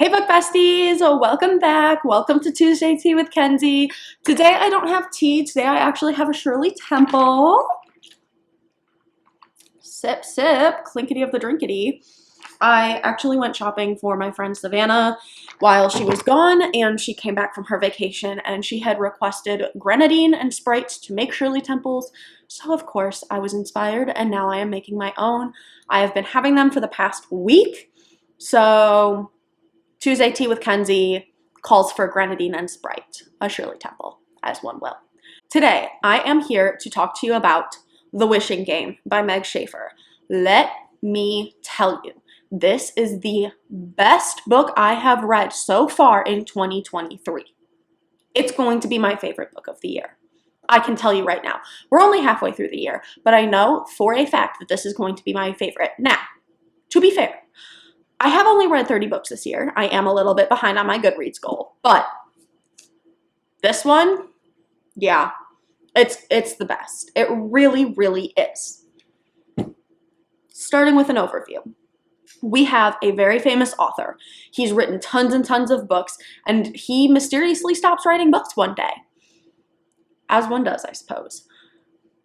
Hey book besties, welcome back. Welcome to Tuesday Tea with Kenzie. Today I don't have tea, today I actually have a Shirley Temple. Sip, sip, clinkety of the drinkety. I actually went shopping for my friend Savannah while she was gone, and she came back from her vacation and she had requested grenadine and Sprite to make Shirley Temples. So of course I was inspired and now I am making my own. I have been having them for the past week. So Tuesday Tea with Kenzie calls for grenadine and Sprite, a Shirley Temple, as one will. Today, I am here to talk to you about The Wishing Game by Meg Shaffer. Let me tell you, this is the best book I have read so far in 2023. It's going to be my favorite book of the year. I can tell you right now. We're only halfway through the year, but I know for a fact that this is going to be my favorite. Now, to be fair, I have only read 30 books this year. I am a little bit behind on my Goodreads goal, but this one, yeah, it's the best. It really, really is. Starting with an overview. We have a very famous author. He's written tons and tons of books, and he mysteriously stops writing books one day. As one does, I suppose.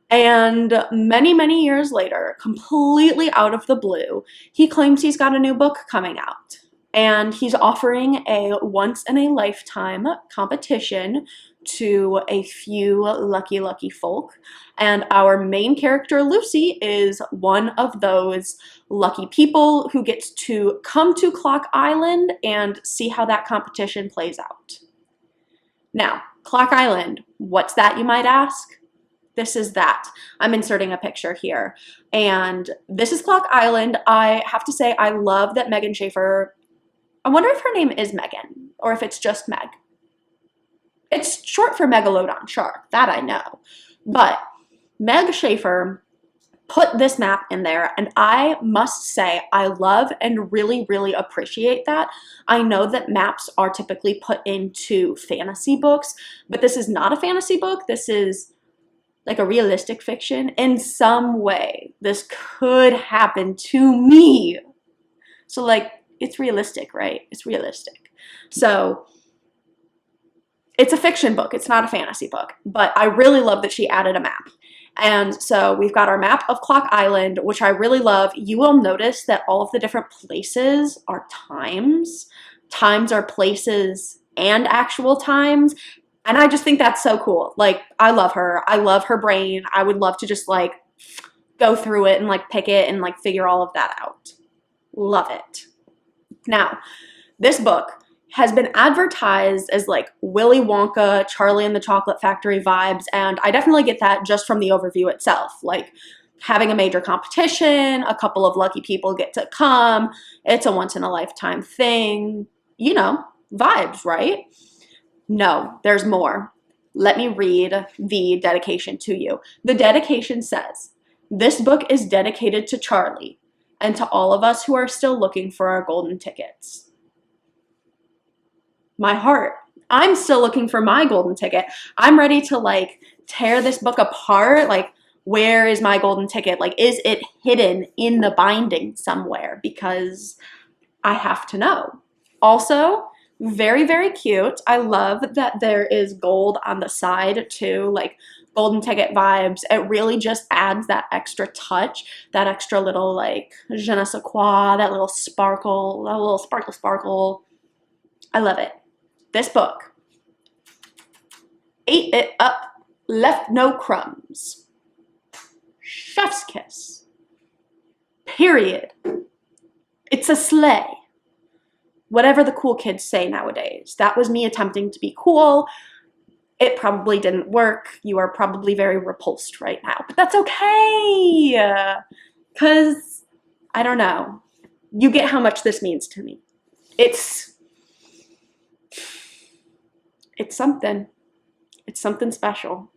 And many, many years later, completely out of the blue, he claims he's got a new book coming out. And he's offering a once-in-a-lifetime competition to a few lucky, lucky folk. And our main character, Lucy, is one of those lucky people who gets to come to Clock Island and see how that competition plays out. Now, Clock Island, what's that, you might ask? This is that. I'm inserting a picture here. And this is Clock Island. I have to say, I love that Megan Shaffer, I wonder if her name is Megan, or if it's just Meg. It's short for Megalodon Shark, that I know. But Meg Shaffer put this map in there, and I must say, I love and really, really appreciate that. I know that maps are typically put into fantasy books, but this is not a fantasy book. This is like a realistic fiction. In some way, this could happen to me. So like, it's realistic, right? It's realistic. So it's a fiction book. It's not a fantasy book, but I really love that she added a map. And so we've got our map of Clock Island, which I really love. You will notice that all of the different places are times. Times are places and actual times. And I just think that's so cool. Like, I love her. I love her brain. I would love to just like go through it and like pick it and like figure all of that out. Love it. Now, this book has been advertised as like Willy Wonka, Charlie and the Chocolate Factory vibes, and I definitely get that just from the overview itself. Like having a major competition, a couple of lucky people get to come, it's a once-in-a-lifetime thing, you know, vibes, right? No, there's more. Let me read the dedication to you. The dedication says, "This book is dedicated to Charlie and to all of us who are still looking for our golden tickets." My heart. I'm still looking for my golden ticket. I'm ready to like tear this book apart. Like, where is my golden ticket? Like, is it hidden in the binding somewhere? Because I have to know. Also, very, very cute. I love that there is gold on the side too, like golden ticket vibes. It really just adds that extra touch, that extra little like je ne sais quoi, that little sparkle, that little sparkle sparkle. I love it. This book ate it up, left no crumbs. Chef's kiss. Period. It's a slay. Whatever the cool kids say nowadays. That was me attempting to be cool. It probably didn't work. You are probably very repulsed right now, but that's okay. Because, I don't know. You get how much this means to me. It's something. It's something special.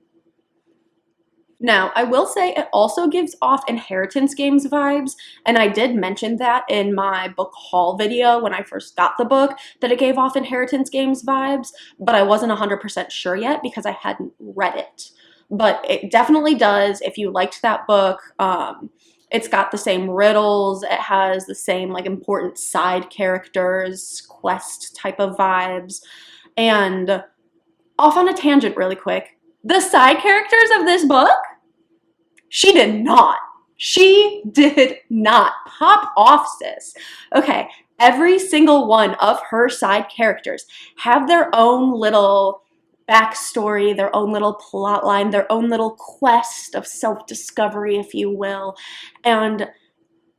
Now, I will say it also gives off Inheritance Games vibes, and I did mention that in my book haul video when I first got the book, that it gave off Inheritance Games vibes, but I wasn't 100% sure yet because I hadn't read it. But it definitely does. If you liked that book, It's got the same riddles. It has the same like important side characters, quest type of vibes. And off on a tangent really quick, the side characters of this book, she did not. She did not. Pop off, sis. Okay, every single one of her side characters have their own little backstory, their own little plot line, their own little quest of self-discovery, if you will. And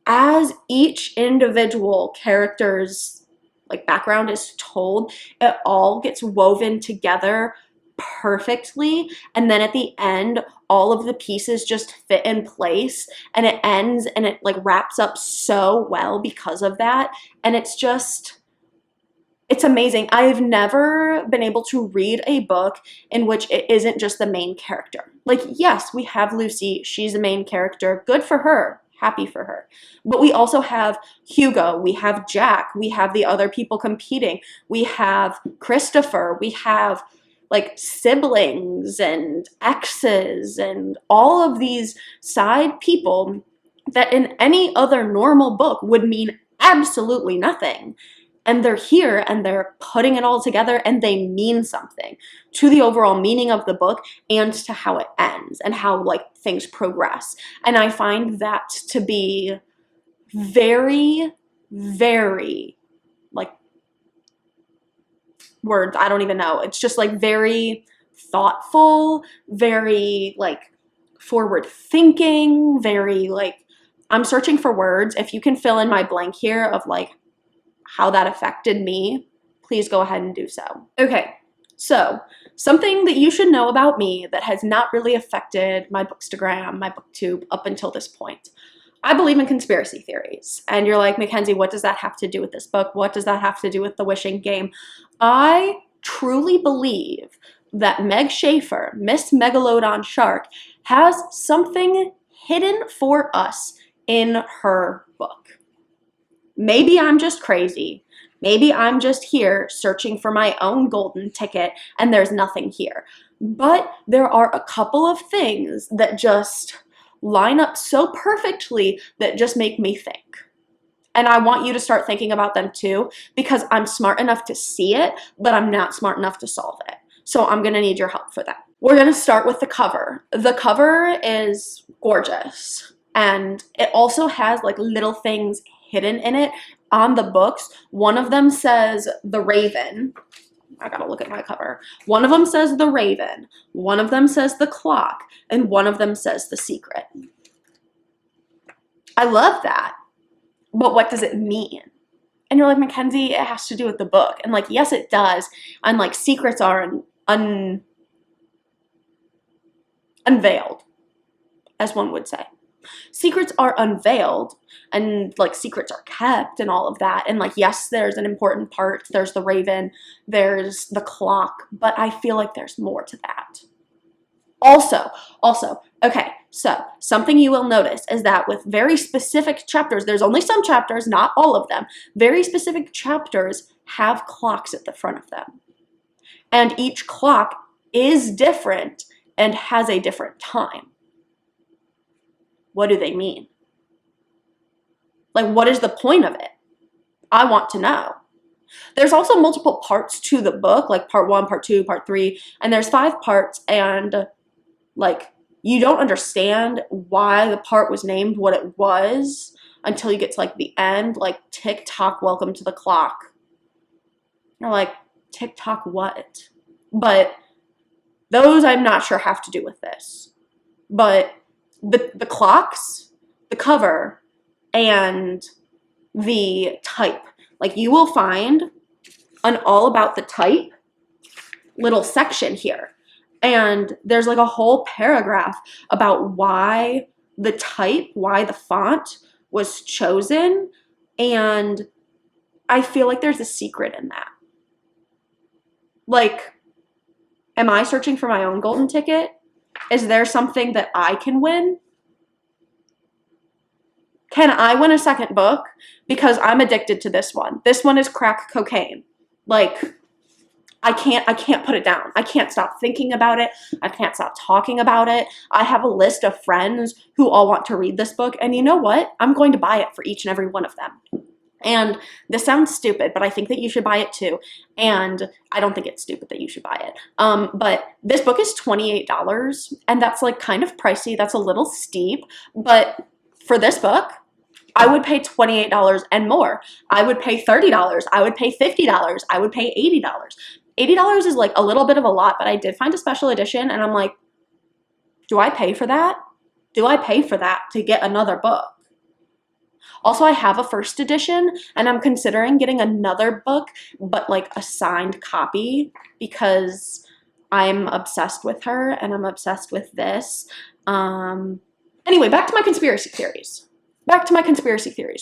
as each individual character's like background is told, it all gets woven together perfectly, and then at the end all of the pieces just fit in place, and it ends and it like wraps up so well because of that. And it's amazing. I've never been able to read a book in which it isn't just the main character. Like, yes, we have Lucy, she's the main character, good for her, happy for her. But we also have Hugo, we have Jack, we have the other people competing, we have Christopher, we have like siblings and exes and all of these side people that in any other normal book would mean absolutely nothing. And they're here and they're putting it all together, and they mean something to the overall meaning of the book and to how it ends and how like things progress. And I find that to be very, very like words, I don't even know. It's just like very thoughtful, very like forward thinking, very like, I'm searching for words. If you can fill in my blank here of like how that affected me, please go ahead and do so. Okay, so something that you should know about me that has not really affected my Bookstagram, my BookTube up until this point. I believe in conspiracy theories. And you're like, Mackenzie, what does that have to do with this book? What does that have to do with the Wishing Game? I truly believe that Meg Shaffer, Miss Megalodon Shark, has something hidden for us in her book. Maybe I'm just crazy. Maybe I'm just here searching for my own golden ticket and there's nothing here. But there are a couple of things that just line up so perfectly that just make me think. And I want you to start thinking about them too, because I'm smart enough to see it, but I'm not smart enough to solve it. So I'm gonna need your help for that. We're gonna start with the cover. The cover is gorgeous, and it also has like little things hidden in it on the books. One of them says the Raven. I gotta look at my cover. One of them says the Raven, one of them says the clock, and one of them says the secret. I love that, but what does it mean? And you're like, Mackenzie, it has to do with the book. And like, yes, it does. And like, secrets are unveiled, as one would say. Secrets are unveiled, and like secrets are kept and all of that. And like, yes, there's an important part. There's the Raven, there's the clock, but I feel like there's more to that. Also, okay, so something you will notice is that with very specific chapters, there's only some chapters, not all of them, very specific chapters have clocks at the front of them. And each clock is different and has a different time. What do they mean? Like, what is the point of it? I want to know. There's also multiple parts to the book, like part 1, part 2, part 3, and there's 5 parts, and like, you don't understand why the part was named what it was until you get to like the end, like tick-tock, welcome to the clock. You're like, tick-tock what? But those I'm not sure have to do with this. But the clocks, the cover, and the type. Like, you will find an all about the type little section here. And there's like a whole paragraph about why the type, why the font was chosen. And I feel like there's a secret in that. Like, am I searching for my own golden ticket? Is there something that I can win? Can I win a second book? Because I'm addicted to this one. This one is crack cocaine. Like, I can't put it down. I can't stop thinking about it. I can't stop talking about it. I have a list of friends who all want to read this book, and you know what? I'm going to buy it for each and every one of them. And this sounds stupid, but I think that you should buy it too. And I don't think it's stupid that you should buy it. But this book is $28, and that's like kind of pricey. That's a little steep, but for this book, I would pay $28 and more. I would pay $30. I would pay $50. I would pay $80. $80 is like a little bit of a lot, but I did find a special edition, and I'm like, do I pay for that? Do I pay for that to get another book? Also, I have a first edition, and I'm considering getting another book, but like a signed copy, because I'm obsessed with her and I'm obsessed with this. Anyway, back to my conspiracy theories.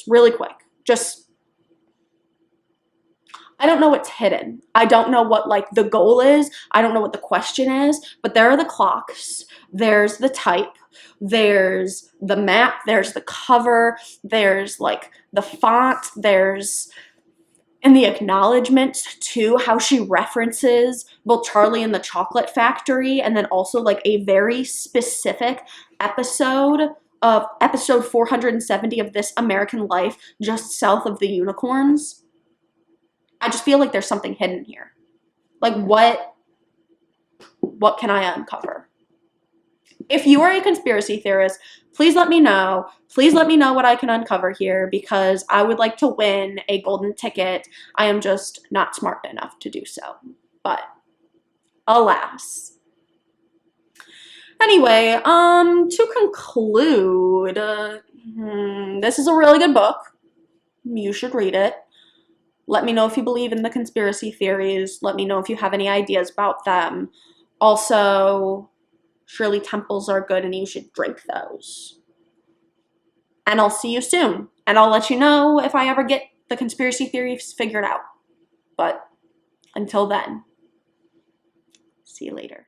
Really quick. I don't know what's hidden. I don't know what like the goal is. I don't know what the question is, but there are the clocks. There's the type. There's the map. There's the cover. There's like the font. There's in the acknowledgments too, how she references both Charlie and the Chocolate Factory, and then also like a very specific episode of episode 470 of This American Life, just south of the unicorns. I just feel like there's something hidden here. Like what can I uncover? If you are a conspiracy theorist, please let me know. Please let me know what I can uncover here, because I would like to win a golden ticket. I am just not smart enough to do so. But alas. Anyway, to conclude, this is a really good book. You should read it. Let me know if you believe in the conspiracy theories. Let me know if you have any ideas about them. Also, Shirley temples are good and you should drink those. And I'll see you soon. And I'll let you know if I ever get the conspiracy theories figured out. But until then, see you later.